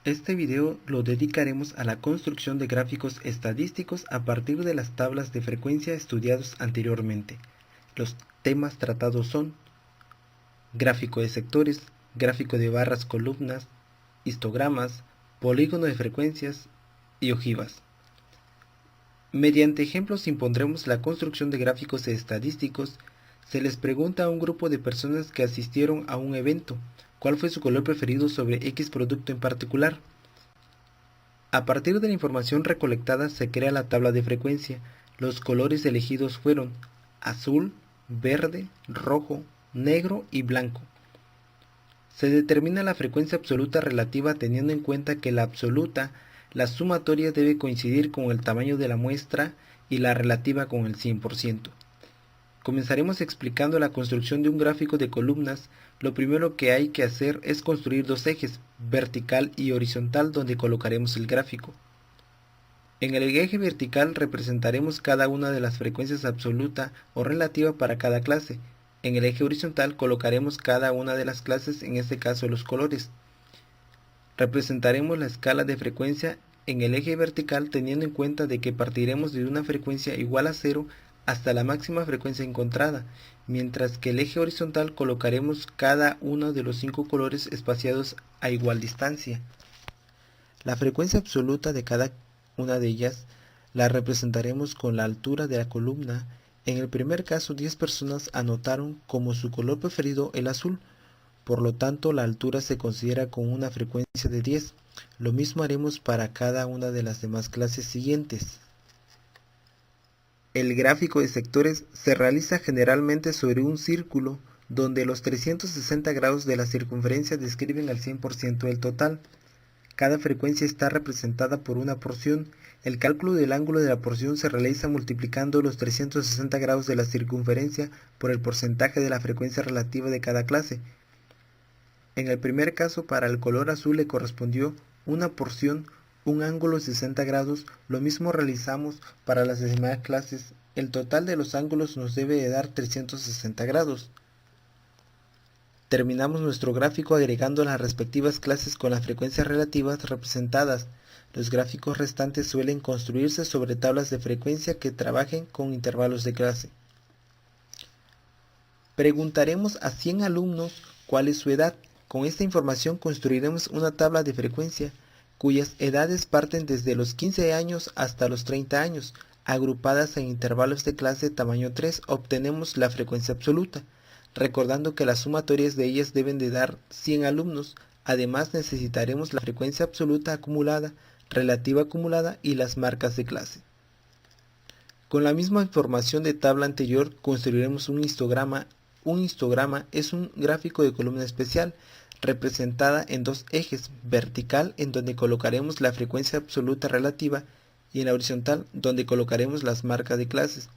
Este video lo dedicaremos a la construcción de gráficos estadísticos a partir de las tablas de frecuencia estudiados anteriormente. Los temas tratados son gráfico de sectores, gráfico de barras columnas, histogramas, polígono de frecuencias y ojivas. Mediante ejemplos impondremos la construcción de gráficos estadísticos. Se les pregunta a un grupo de personas que asistieron a un evento, ¿cuál fue su color preferido sobre X producto en particular? A partir de la información recolectada se crea la tabla de frecuencia. Los colores elegidos fueron azul, verde, rojo, negro y blanco. Se determina la frecuencia absoluta relativa teniendo en cuenta que la absoluta, la sumatoria debe coincidir con el tamaño de la muestra y la relativa con el 100%. Comenzaremos explicando la construcción de un gráfico de columnas. Lo primero que hay que hacer es construir dos ejes, vertical y horizontal, donde colocaremos el gráfico. En el eje vertical representaremos cada una de las frecuencias absoluta o relativa para cada clase. En el eje horizontal colocaremos cada una de las clases, en este caso los colores. Representaremos la escala de frecuencia en el eje vertical teniendo en cuenta de que partiremos de una frecuencia igual a 0 hasta la máxima frecuencia encontrada, mientras que el eje horizontal colocaremos cada uno de los 5 colores espaciados a igual distancia. La frecuencia absoluta de cada una de ellas la representaremos con la altura de la columna. En el primer caso, 10 personas anotaron como su color preferido el azul, por lo tanto la altura se considera con una frecuencia de 10. Lo mismo haremos para cada una de las demás clases siguientes. El gráfico de sectores se realiza generalmente sobre un círculo donde los 360 grados de la circunferencia describen al 100% del total. Cada frecuencia está representada por una porción. El cálculo del ángulo de la porción se realiza multiplicando los 360 grados de la circunferencia por el porcentaje de la frecuencia relativa de cada clase. En el primer caso, para el color azul le correspondió una porción, un ángulo de 60 grados. Lo mismo realizamos para las demás clases. El total de los ángulos nos debe de dar 360 grados. Terminamos nuestro gráfico agregando las respectivas clases con las frecuencias relativas representadas. Los gráficos restantes suelen construirse sobre tablas de frecuencia que trabajen con intervalos de clase. Preguntaremos a 100 alumnos cuál es su edad. Con esta información construiremos una tabla de frecuencia cuyas edades parten desde los 15 años hasta los 30 años. Agrupadas en intervalos de clase tamaño 3 obtenemos la frecuencia absoluta, recordando que las sumatorias de ellas deben de dar 100 alumnos. Además necesitaremos la frecuencia absoluta acumulada, relativa acumulada y las marcas de clase. Con la misma información de tabla anterior construiremos un histograma. Un histograma es un gráfico de columna especial representada en dos ejes, vertical en donde colocaremos la frecuencia absoluta relativa y en la horizontal donde colocaremos las marcas de clases.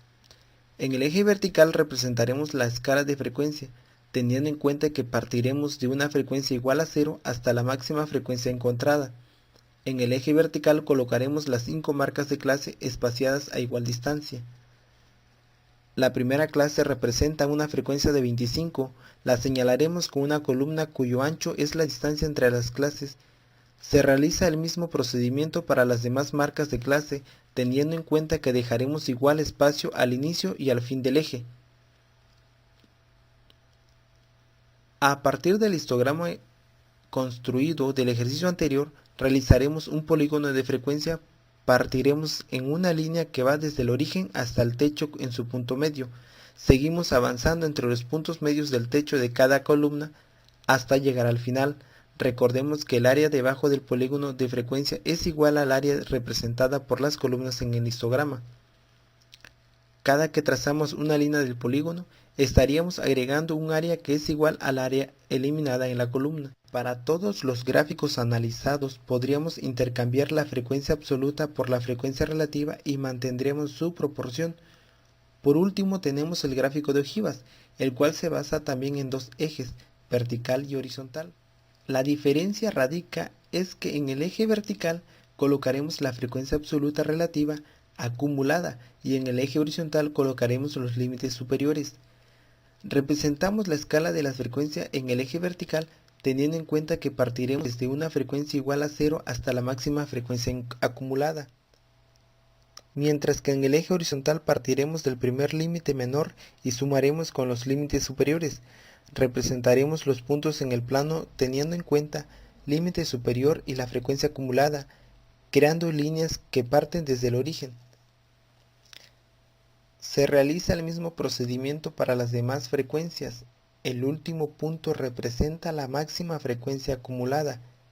En el eje vertical representaremos la escala de frecuencia, teniendo en cuenta que partiremos de una frecuencia igual a 0 hasta la máxima frecuencia encontrada. En el eje vertical colocaremos las 5 marcas de clase espaciadas a igual distancia. La primera clase representa una frecuencia de 25, la señalaremos con una columna cuyo ancho es la distancia entre las clases. Se realiza el mismo procedimiento para las demás marcas de clase, teniendo en cuenta que dejaremos igual espacio al inicio y al fin del eje. A partir del histograma construido del ejercicio anterior, realizaremos un polígono de frecuencia. Partiremos en una línea que va desde el origen hasta el techo en su punto medio. Seguimos avanzando entre los puntos medios del techo de cada columna hasta llegar al final. Recordemos que el área debajo del polígono de frecuencia es igual al área representada por las columnas en el histograma. Cada que trazamos una línea del polígono, estaríamos agregando un área que es igual al área eliminada en la columna. Para todos los gráficos analizados podríamos intercambiar la frecuencia absoluta por la frecuencia relativa y mantendremos su proporción. Por último tenemos el gráfico de ojivas, el cual se basa también en dos ejes, vertical y horizontal. La diferencia radica es que en el eje vertical colocaremos la frecuencia absoluta relativa acumulada y en el eje horizontal colocaremos los límites superiores. Representamos la escala de la frecuencia en el eje vertical teniendo en cuenta que partiremos desde una frecuencia igual a 0 hasta la máxima frecuencia acumulada. Mientras que en el eje horizontal partiremos del primer límite menor y sumaremos con los límites superiores. Representaremos los puntos en el plano teniendo en cuenta límite superior y la frecuencia acumulada, creando líneas que parten desde el origen. Se realiza el mismo procedimiento para las demás frecuencias. El último punto representa la máxima frecuencia acumulada